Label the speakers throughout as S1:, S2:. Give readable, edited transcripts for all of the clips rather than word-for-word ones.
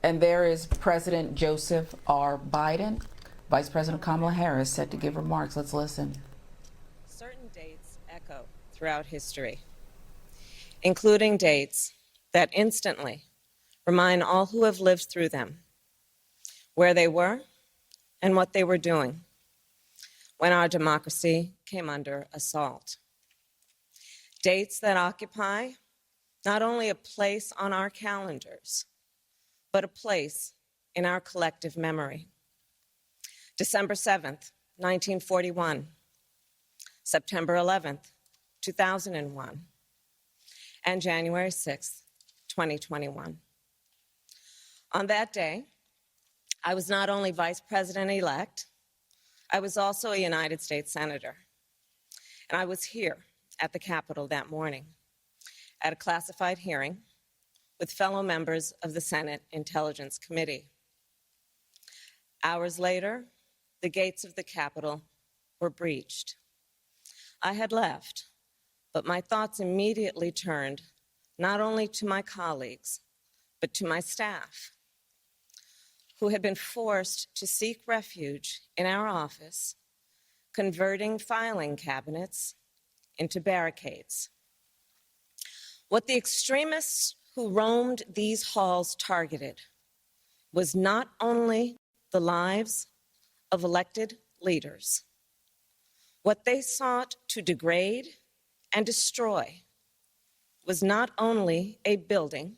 S1: And there is President Joseph R. Biden, Vice President Kamala Harris set to give remarks. Let's listen.
S2: Certain dates echo throughout history, including dates that instantly remind all who have lived through them where they were and what they were doing when our democracy came under assault. Dates that occupy not only a place on our calendars, but a place in our collective memory. December 7th, 1941, September 11th, 2001, and January 6th, 2021. On that day, I was not only Vice President-elect, I was also a United States Senator. And I was here at the Capitol that morning at a classified hearing with fellow members of the Senate Intelligence Committee. Hours later, the gates of the Capitol were breached. I had left, but my thoughts immediately turned not only to my colleagues, but to my staff, who had been forced to seek refuge in our office, converting filing cabinets into barricades. What the extremists who roamed these halls targeted was not only the lives of elected leaders. What they sought to degrade and destroy was not only a building,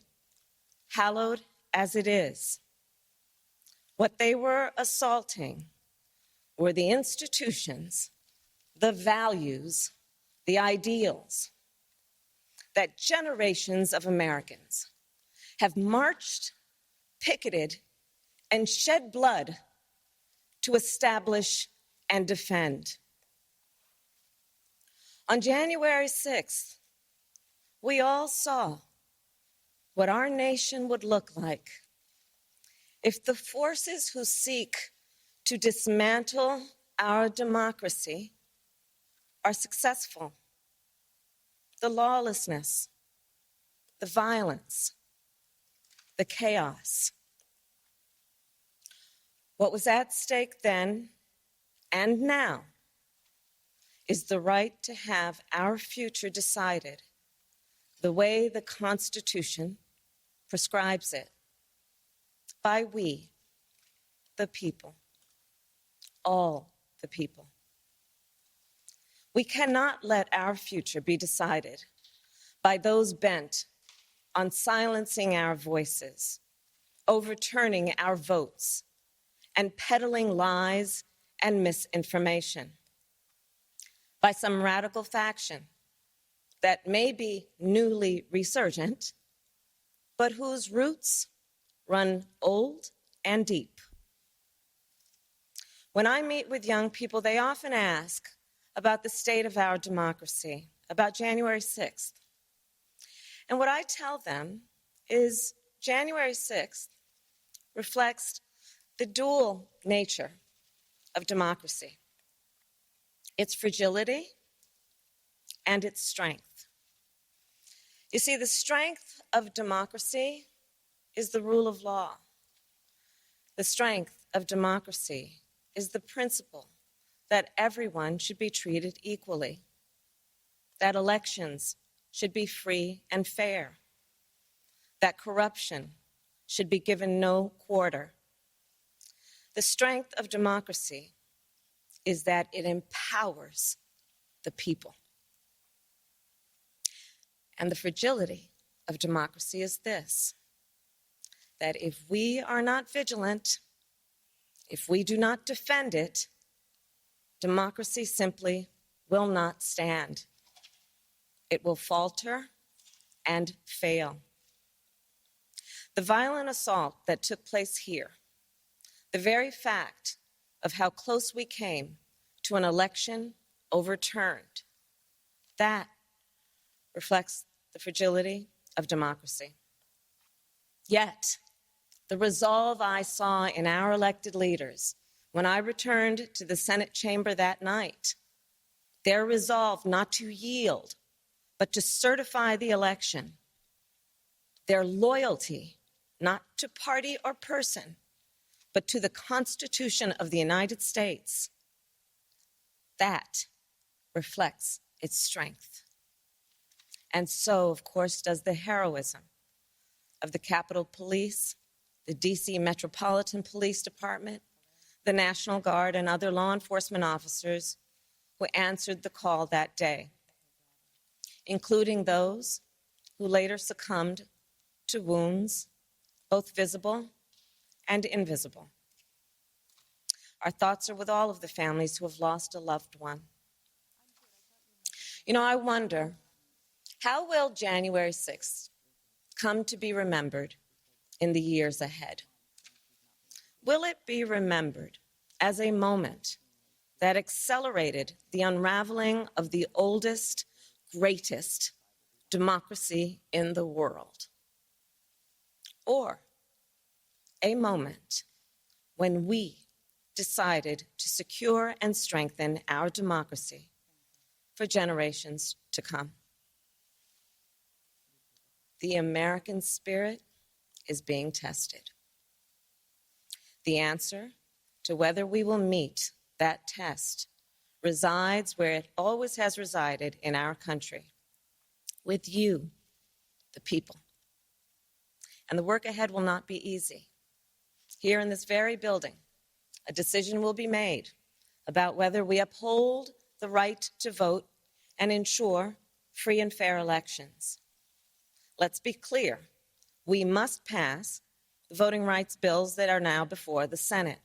S2: hallowed as it is. What they were assaulting were the institutions, the values, the ideals that generations of Americans have marched, picketed, and shed blood to establish and defend. On January 6th, we all saw what our nation would look like if the forces who seek to dismantle our democracy are successful. The lawlessness, the violence, the chaos. What was at stake then and now is the right to have our future decided the way the Constitution prescribes it, by we, the people, all the people. We cannot let our future be decided by those bent on silencing our voices, overturning our votes, and peddling lies and misinformation, by some radical faction that may be newly resurgent, but whose roots run old and deep. When I meet with young people, they often ask about the state of our democracy, about January 6th. And what I tell them is January 6th reflects the dual nature of democracy, its fragility and its strength. You see, the strength of democracy is the rule of law. The strength of democracy is the principle that everyone should be treated equally, that elections should be free and fair, that corruption should be given no quarter. The strength of democracy is that it empowers the people. And the fragility of democracy is this, that if we are not vigilant, if we do not defend it, democracy simply will not stand. It will falter and fail. The violent assault that took place here, the very fact of how close we came to an election overturned, that reflects the fragility of democracy. Yet, the resolve I saw in our elected leaders when I returned to the Senate chamber that night, their resolve not to yield, but to certify the election, their loyalty not to party or person, but to the Constitution of the United States. That reflects its strength. And so, of course, does the heroism of the Capitol Police, the DC Metropolitan Police Department, the National Guard, and other law enforcement officers who answered the call that day, including those who later succumbed to wounds, both visible and invisible. Our thoughts are with all of the families who have lost a loved one. You know, I wonder, how will January 6th come to be remembered in the years ahead? Will it be remembered as a moment that accelerated the unraveling of the oldest, greatest democracy in the world? Or a moment when we decided to secure and strengthen our democracy for generations to come? The American spirit is being tested. The answer to whether we will meet that test resides where it always has resided in our country, with you, the people. And the work ahead will not be easy. Here in this very building, a decision will be made about whether we uphold the right to vote and ensure free and fair elections. Let's be clear, we must pass the voting rights bills that are now before the Senate.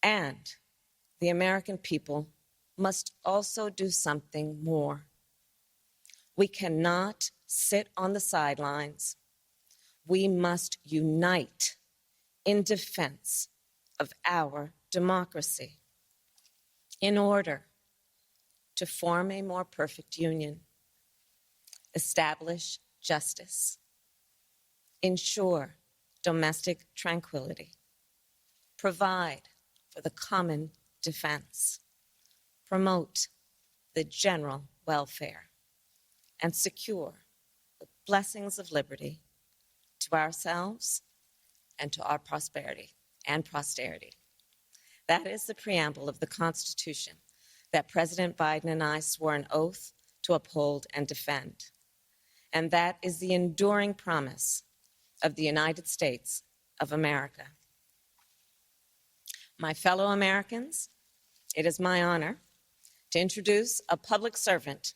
S2: And the American people must also do something more. We cannot sit on the sidelines. We must unite in defense of our democracy in order to form a more perfect union, establish justice, ensure domestic tranquility, provide for the common defense, promote the general welfare, and secure the blessings of liberty to ourselves and to our prosperity and posterity. That is the preamble of the Constitution that President Biden and I swore an oath to uphold and defend. And that is the enduring promise of the United States of America. My fellow Americans, it is my honor to introduce a public servant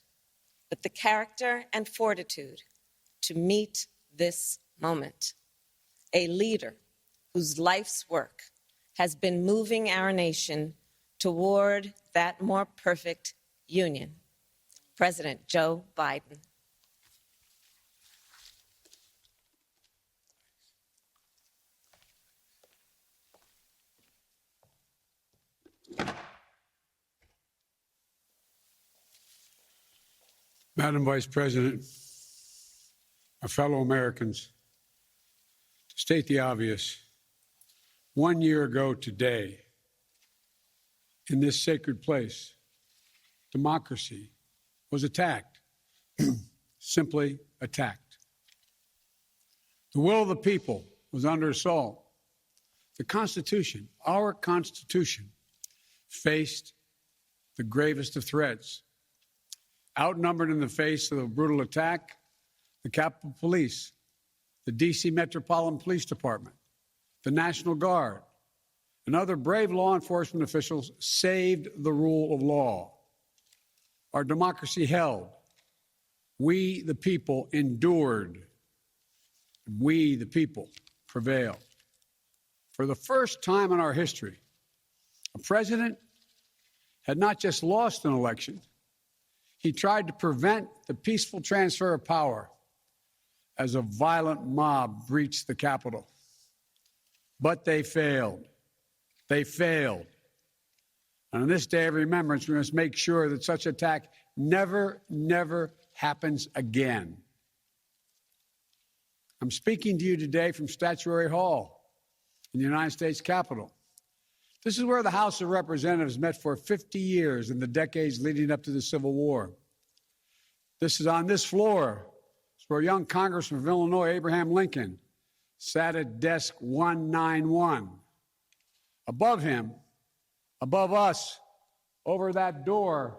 S2: with the character and fortitude to meet this moment, a leader whose life's work has been moving our nation toward that more perfect union, President Joe Biden.
S3: Madam Vice President, my fellow Americans, to state the obvious, 1 year ago today, in this sacred place, democracy was attacked, simply attacked. The will of the people was under assault. The Constitution, our Constitution, faced the gravest of threats. Outnumbered in the face of a brutal attack, the Capitol Police, the DC Metropolitan Police Department, the National Guard, and other brave law enforcement officials saved the rule of law. Our democracy held. We, the people, endured. We, the people, prevailed. For the first time in our history, a president had not just lost an election, he tried to prevent the peaceful transfer of power as a violent mob breached the Capitol. But they failed. They failed. And on this day of remembrance, we must make sure that such attack never happens again. I'm speaking to you today from Statuary Hall in the United States Capitol. This is where the House of Representatives met for 50 years in the decades leading up to the Civil War. This is on this floor. It's where young Congressman of Illinois, Abraham Lincoln, sat at desk 191. Above him, above us, over that door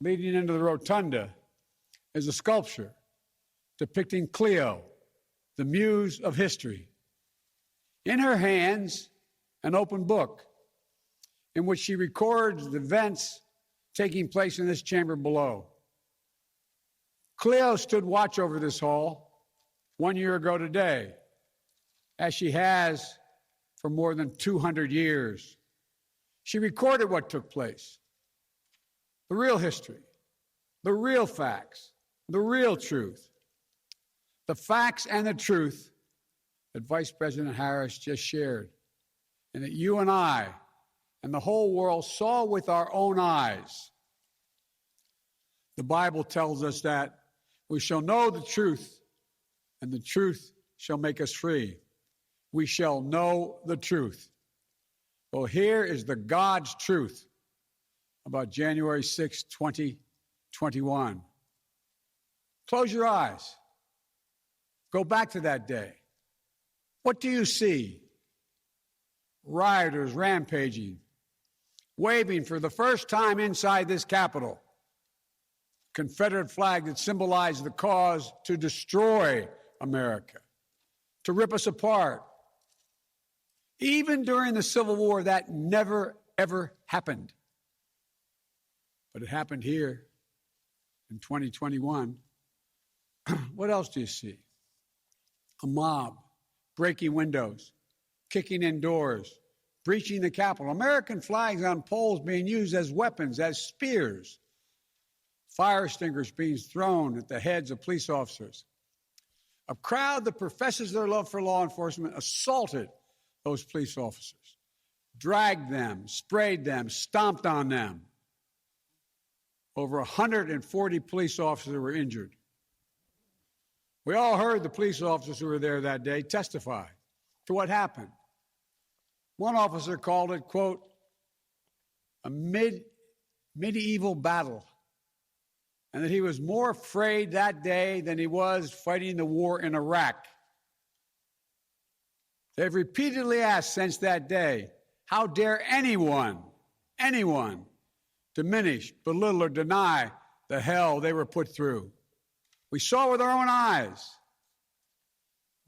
S3: leading into the rotunda, is a sculpture depicting Cleo, the muse of history. In her hands, an open book in which she records the events taking place in this chamber below. Cleo stood watch over this hall 1 year ago today, as she has for more than 200 years. She recorded what took place, the real history, the real facts, the real truth, the facts and the truth that Vice President Harris just shared, and that you and I and the whole world saw with our own eyes. The Bible tells us that we shall know the truth, and the truth shall make us free. We shall know the truth. Well, here is the God's truth about January 6, 2021. Close your eyes. Go back to that day. What do you see? Rioters rampaging, waving for the first time inside this Capitol Confederate flag that symbolized the cause to destroy America, to rip us apart. Even during the Civil War, that never, ever happened. But it happened here in 2021. What else do you see? A mob breaking windows, kicking in doors, breaching the Capitol. American flags on poles being used as weapons, as spears. Fire extinguishers being thrown at the heads of police officers. A crowd that professes their love for law enforcement assaulted those police officers, dragged them, sprayed them, stomped on them. Over 140 police officers were injured. We all heard the police officers who were there that day testify to what happened. One officer called it, quote, a medieval battle, and that he was more afraid that day than he was fighting the war in Iraq. They've repeatedly asked since that day, how dare anyone diminish, belittle, or deny the hell they were put through? We saw with our own eyes.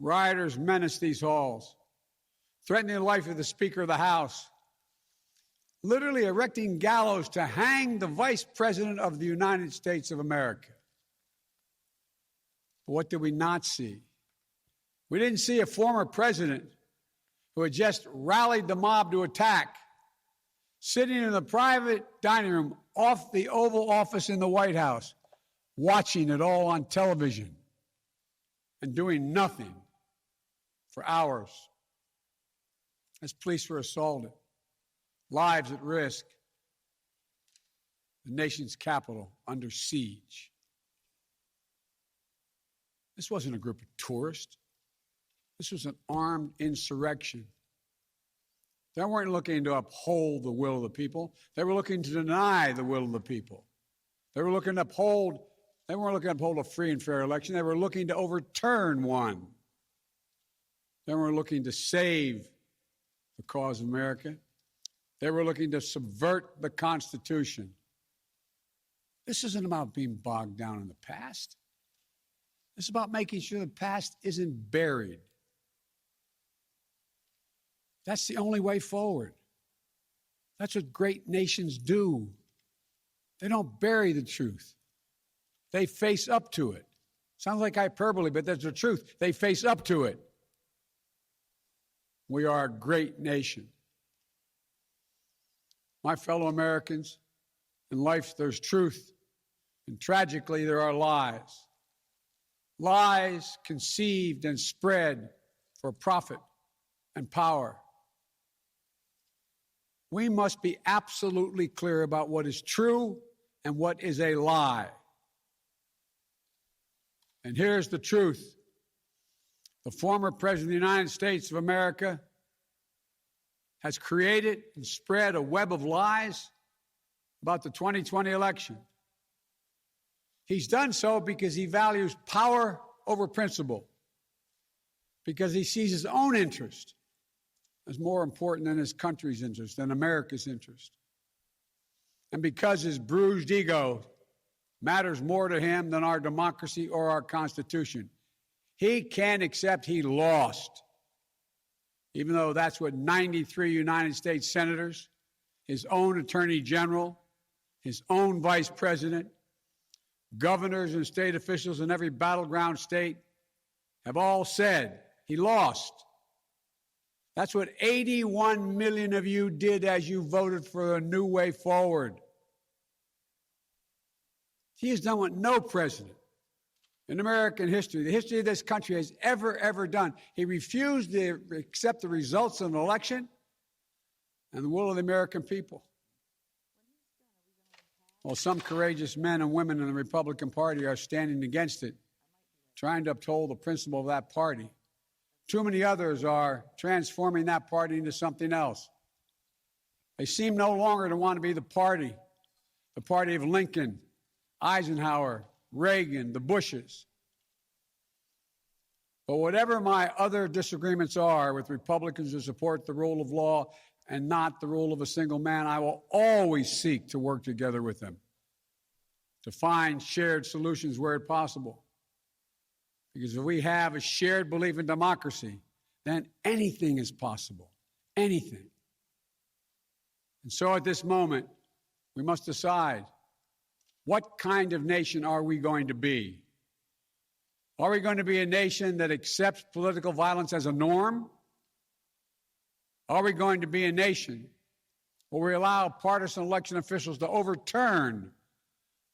S3: Rioters menaced these halls, threatening the life of the Speaker of the House, literally erecting gallows to hang the Vice President of the United States of America. But what did we not see? We didn't see a former president who had just rallied the mob to attack, sitting in the private dining room off the Oval Office in the White House, watching it all on television and doing nothing for hours as police were assaulted, lives at risk, the nation's capital under siege. This wasn't a group of tourists. This was an armed insurrection. They weren't looking to uphold the will of the people. They were looking to deny the will of the people. They weren't looking to uphold a free and fair election. They were looking to overturn one. They were looking to save the cause of America. They were looking to subvert the Constitution. This isn't about being bogged down in the past. This is about making sure the past isn't buried. That's the only way forward. That's what great nations do. They don't bury the truth. They face up to it. Sounds like hyperbole, but that's the truth. They face up to it. We are a great nation. My fellow Americans, in life there's truth, and tragically there are lies. Lies conceived and spread for profit and power. We must be absolutely clear about what is true and what is a lie. And here's the truth. The former President of the United States of America has created and spread a web of lies about the 2020 election. He's done so because he values power over principle. because he sees his own interest as more important than his country's interest, than America's interest. And because his bruised ego matters more to him than our democracy or our Constitution, he can't accept he lost, even though that's what 93 United States senators, his own attorney general, his own vice president, governors and state officials in every battleground state have all said he lost. That's what 81 million of you did as you voted for a new way forward. He has done what no president in American history, the history of this country, has ever done. He refused to accept the results of an election and the will of the American people. Well, some courageous men and women in the Republican Party are standing against it, trying to uphold the principle of that party. Too many others are transforming that party into something else. They seem no longer to want to be the party of Lincoln, Eisenhower, Reagan, the Bushes. But whatever my other disagreements are with Republicans who support the rule of law and not the rule of a single man, I will always seek to work together with them to find shared solutions where possible. Because if we have a shared belief in democracy, then anything is possible. Anything. And so at this moment, we must decide, what kind of nation are we going to be? Are we going to be a nation that accepts political violence as a norm? Are we going to be a nation where we allow partisan election officials to overturn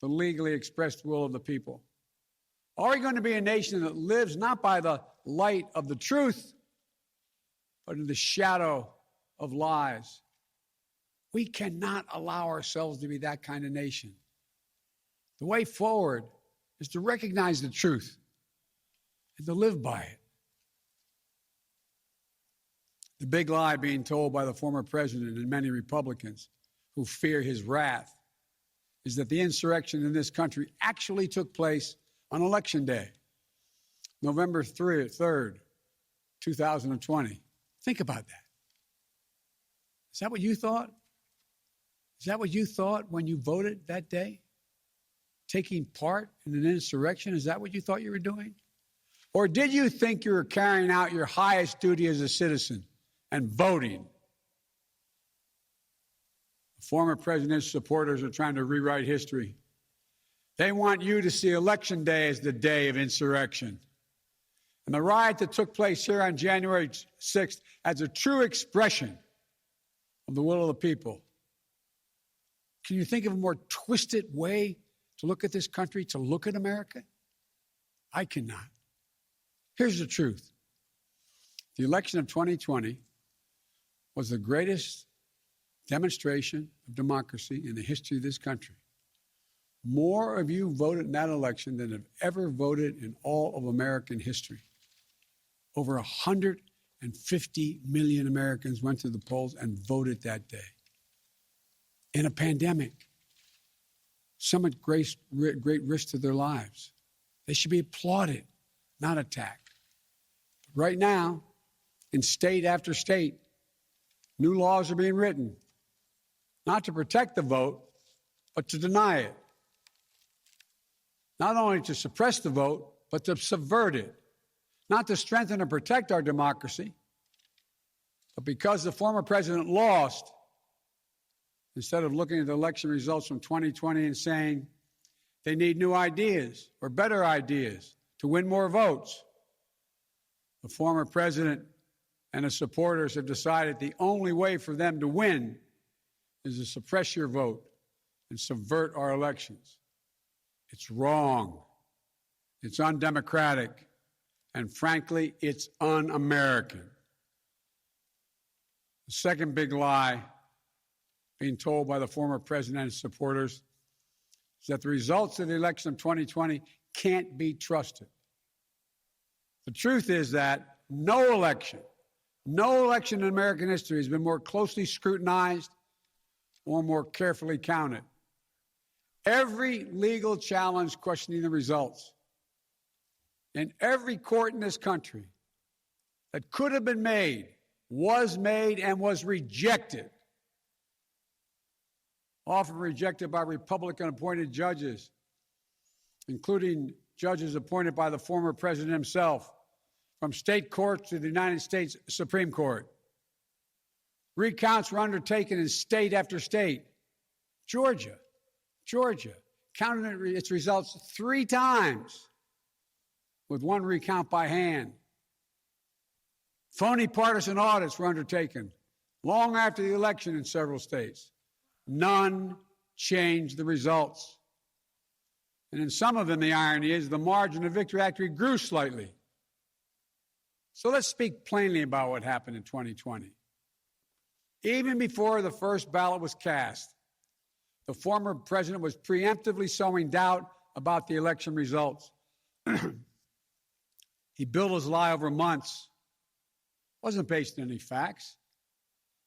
S3: the legally expressed will of the people? Are we going to be a nation that lives not by the light of the truth, but in the shadow of lies? We cannot allow ourselves to be that kind of nation. The way forward is to recognize the truth and to live by it. The big lie being told by the former president and many Republicans who fear his wrath is that the insurrection in this country actually took place on Election Day, November 3rd, 2020. Think about that. Is that what you thought? Is that what you thought when you voted that day? Taking part in an insurrection? Is that what you thought you were doing? Or did you think you were carrying out your highest duty as a citizen and voting? The former president's supporters are trying to rewrite history. They want you to see Election Day as the day of insurrection. And the riot that took place here on January 6th as a true expression of the will of the people. Can you think of a more twisted way to look at this country, to look at America? I cannot. Here's the truth. The election of 2020 was the greatest demonstration of democracy in the history of this country. More of you voted in that election than have ever voted in all of American history. Over 150 million Americans went to the polls and voted that day. In a pandemic, some at great risk to their lives. They should be applauded, not attacked. But right now, in state after state, new laws are being written, not to protect the vote, but to deny it. Not only to suppress the vote, but to subvert it. Not to strengthen and protect our democracy, but because the former president lost, instead of looking at the election results from 2020 and saying they need new ideas or better ideas to win more votes, the former president and his supporters have decided the only way for them to win is to suppress your vote and subvert our elections. It's wrong. It's undemocratic. And frankly, it's un-American. The second big lie being told by the former president and his supporters is that the results of the election of 2020 can't be trusted. The truth is that no election in American history has been more closely scrutinized or more carefully counted. Every legal challenge questioning the results in every court in this country that could have been made was made and was rejected, often rejected by Republican-appointed judges, including judges appointed by the former president himself, from state courts to the United States Supreme Court. Recounts were undertaken in state after state. Georgia counted its results 3 times, with 1 recount by hand. Phony partisan audits were undertaken long after the election in several states. None changed the results. And in some of them, the irony is the margin of victory actually grew slightly. So let's speak plainly about what happened in 2020. Even before the first ballot was cast, the former president was preemptively sowing doubt about the election results. He built his lie over months. It wasn't based on any facts.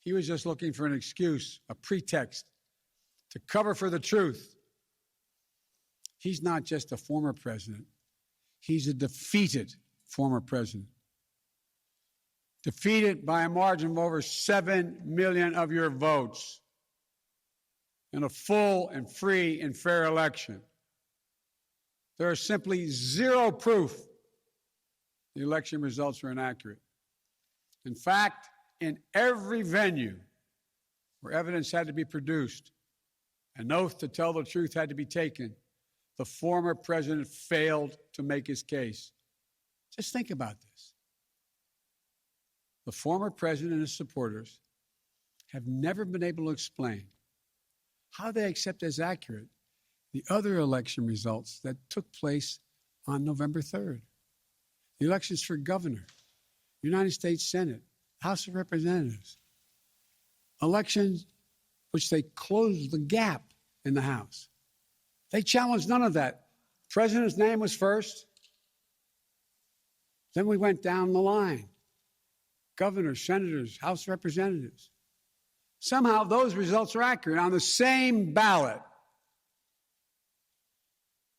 S3: He was just looking for an excuse, a pretext, to cover for the truth. He's not just a former president. He's a defeated former president. Defeated by a margin of over 7 million of your votes in a full and free and fair election. There is simply zero proof the election results are inaccurate. In fact, in every venue where evidence had to be produced, an oath to tell the truth had to be taken, the former president failed to make his case. Just think about this. The former president and his supporters have never been able to explain how they accept as accurate the other election results that took place on November 3rd. The elections for governor, United States Senate, House of Representatives. Elections which they closed the gap in the House. They challenged none of that. President's name was first. Then we went down the line. Governors, senators, House of Representatives. Somehow those results are accurate on the same ballot.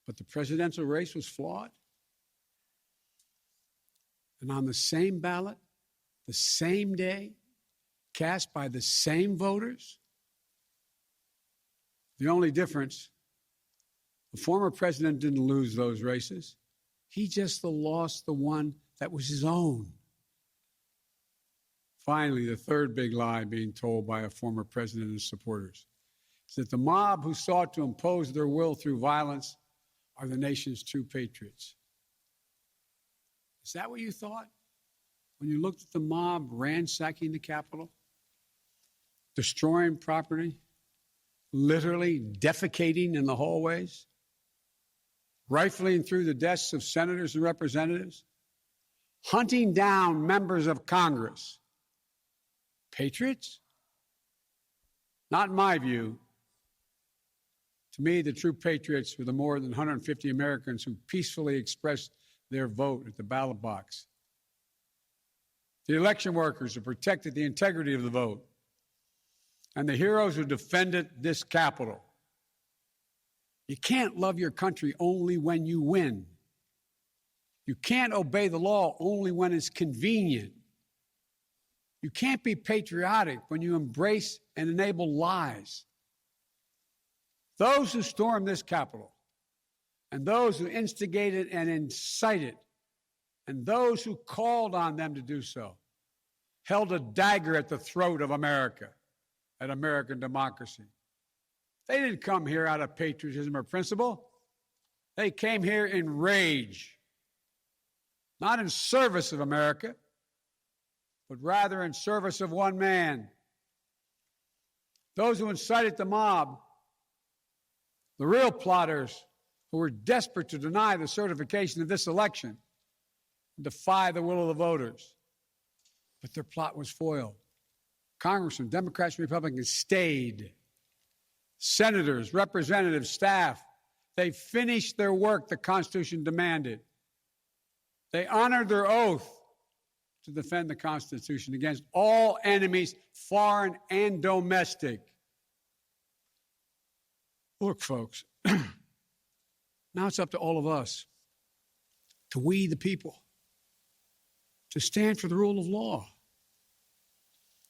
S3: But the presidential race was flawed. And on the same ballot, the same day, cast by the same voters. The only difference, the former president didn't lose those races. He just lost the one that was his own. Finally, the third big lie being told by a former president and his supporters is that the mob who sought to impose their will through violence are the nation's true patriots. Is that what you thought when you looked at the mob ransacking the Capitol, destroying property, literally defecating in the hallways, rifling through the desks of senators and representatives, hunting down members of Congress? Patriots? Not in my view. To me, the true patriots were the more than 150 Americans who peacefully expressed their vote at the ballot box. The election workers who protected the integrity of the vote. And the heroes who defended this Capitol. You can't love your country only when you win. You can't obey the law only when it's convenient. You can't be patriotic when you embrace and enable lies. Those who stormed this Capitol, and those who instigated and incited, and those who called on them to do so, held a dagger at the throat of America, at American democracy. They didn't come here out of patriotism or principle. They came here in rage, not in service of America, but rather in service of one man. Those who incited the mob, the real plotters who were desperate to deny the certification of this election, and defy the will of the voters. But their plot was foiled. Congressmen, Democrats, and Republicans stayed. Senators, representatives, staff, they finished their work the Constitution demanded. They honored their oath to defend the Constitution against all enemies, foreign and domestic. Look, folks, now it's up to all of us, to we the people, to stand for the rule of law,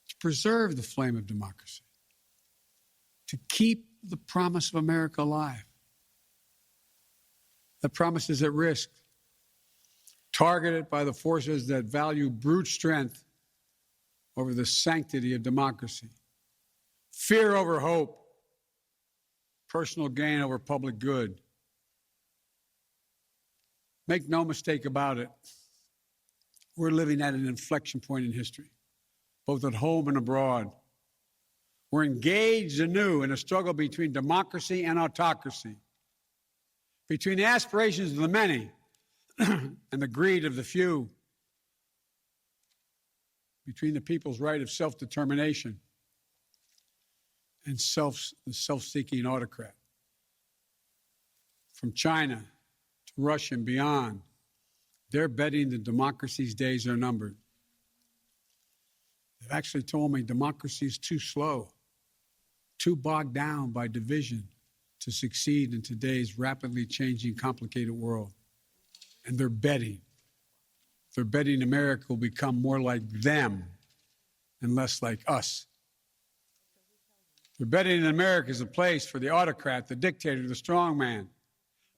S3: to preserve the flame of democracy, to keep the promise of America alive. That promise is at risk, targeted by the forces that value brute strength over the sanctity of democracy, fear over hope, personal gain over public good. Make no mistake about it, we're living at an inflection point in history, both at home and abroad. We're engaged anew in a struggle between democracy and autocracy, between the aspirations of the many and the greed of the few, between the people's right of self-determination and the self-seeking autocrat. From China to Russia and beyond, they're betting that democracy's days are numbered. They've actually told me democracy is too slow, too bogged down by division to succeed in today's rapidly changing, complicated world. And they're betting. They're betting America will become more like them and less like us. They're betting that America is a place for the autocrat, the dictator, the strongman.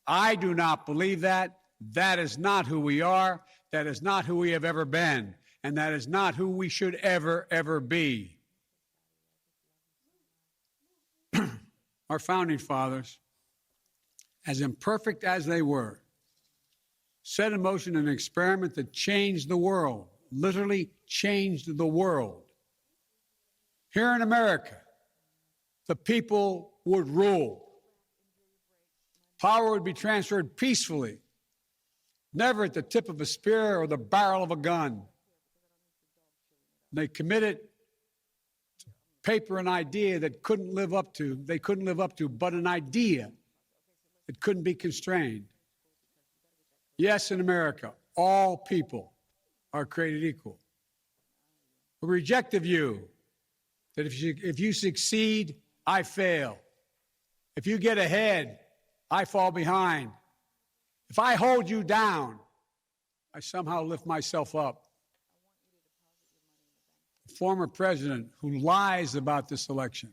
S3: I do not believe that. That is not who we are. That is not who we have ever been. And that is not who we should ever, ever be. Our founding fathers, as imperfect as they were, set in motion an experiment that changed the world, literally changed the world. Here in America, the people would rule. Power would be transferred peacefully, never at the tip of a spear or the barrel of a gun. They committed to paper an idea that they couldn't live up to, but an idea that couldn't be constrained. Yes, in America, all people are created equal. We reject the view that if you succeed, I fail. If you get ahead, I fall behind. If I hold you down, I somehow lift myself up. The former president who lies about this election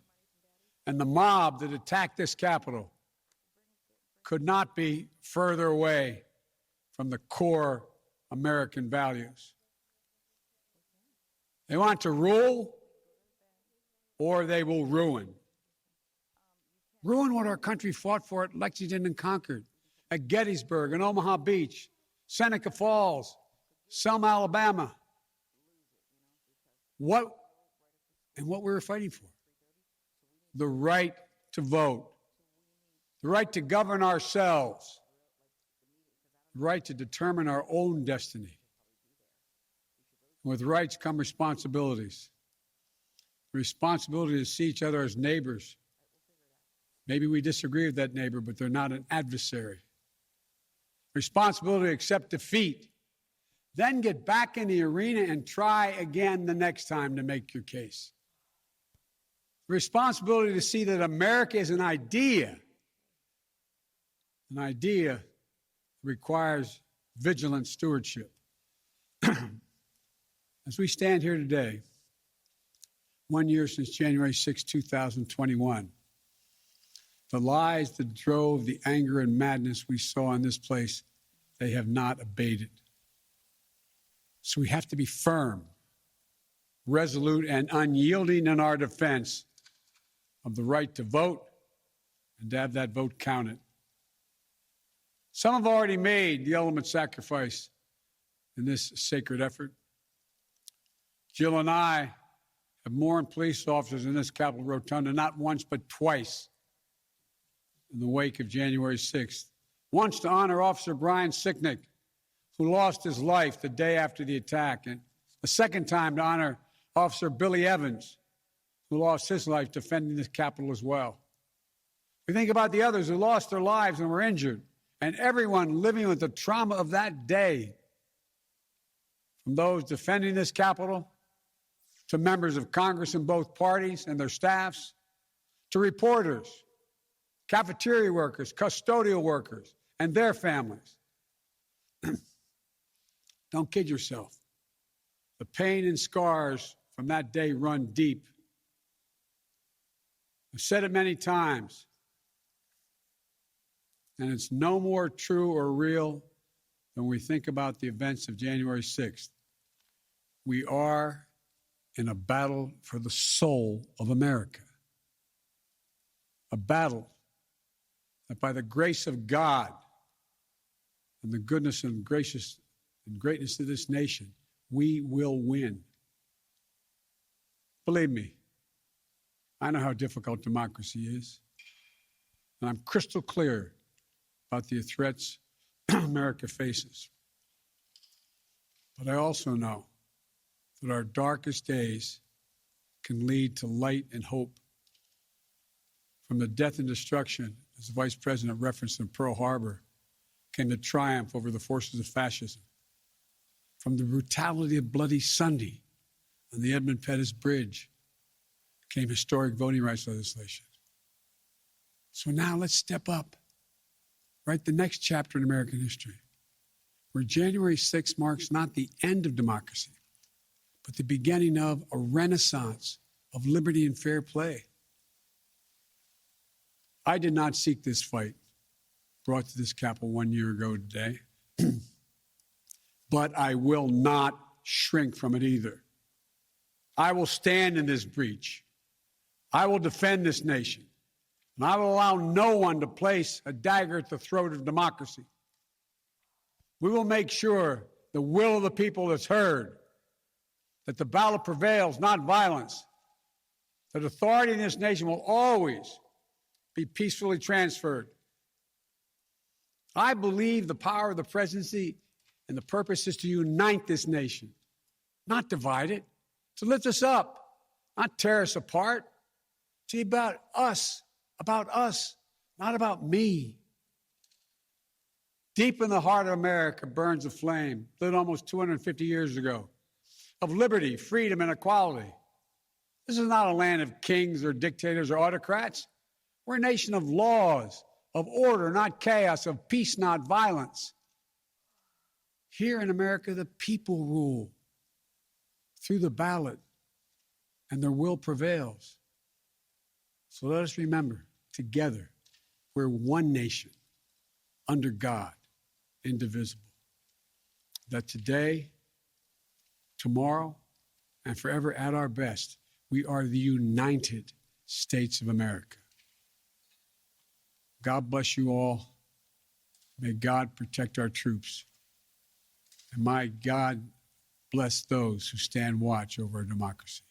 S3: and the mob that attacked this Capitol could not be further away from the core American values. They want to rule, or they will ruin. Ruin what our country fought for at Lexington and Concord, at Gettysburg and Omaha Beach, Seneca Falls, Selma, Alabama. What we were fighting for? The right to vote, the right to govern ourselves, the right to determine our own destiny. With rights come responsibilities. The responsibility to see each other as neighbors. Maybe we disagree with that neighbor, but they're not an adversary. Responsibility to accept defeat. Then get back in the arena and try again the next time to make your case. Responsibility to see that America is an idea. An idea requires vigilant stewardship. As we stand here today, 1 year since January 6, 2021, the lies that drove the anger and madness we saw in this place, they have not abated. So we have to be firm, resolute, and unyielding in our defense of the right to vote and to have that vote counted. Some have already made the ultimate sacrifice in this sacred effort. Jill and I have mourned police officers in this Capitol Rotunda not once but twice in the wake of January 6th. Once to honor Officer Brian Sicknick, who lost his life the day after the attack, and a second time to honor Officer Billy Evans, who lost his life defending this Capitol as well. We think about the others who lost their lives and were injured, and everyone living with the trauma of that day, from those defending this Capitol to members of Congress in both parties and their staffs, to reporters, cafeteria workers, custodial workers, and their families. Don't kid yourself. The pain and scars from that day run deep. I've said it many times, and it's no more true or real than we think about the events of January 6th. We are in a battle for the soul of America. A battle that by the grace of God and the goodness and gracious and greatness of this nation, we will win. Believe me, I know how difficult democracy is, and I'm crystal clear about the threats America faces. But I also know that our darkest days can lead to light and hope. From the death and destruction, as the Vice President referenced in Pearl Harbor, came the triumph over the forces of fascism. From the brutality of Bloody Sunday on the Edmund Pettus Bridge came historic voting rights legislation. So now let's step up, write the next chapter in American history, where January 6th marks not the end of democracy, but the beginning of a renaissance of liberty and fair play. I did not seek this fight brought to this Capitol 1 year ago today, but I will not shrink from it either. I will stand in this breach. I will defend this nation, and I will allow no one to place a dagger at the throat of democracy. We will make sure the will of the people is heard, that the ballot prevails, not violence, that authority in this nation will always be peacefully transferred. I believe the power of the presidency and the purpose is to unite this nation, not divide it, to lift us up, not tear us apart. To be about us, not about me. Deep in the heart of America burns a flame, lit almost 250 years ago, of liberty, freedom, and equality. This is not a land of kings or dictators or autocrats. We're a nation of laws, of order, not chaos, of peace, not violence. Here in America, the people rule through the ballot, and their will prevails. So let us remember, together, we're one nation, under God, indivisible. That today, tomorrow, and forever at our best, we are the United States of America. God bless you all. May God protect our troops. And may God bless those who stand watch over our democracy.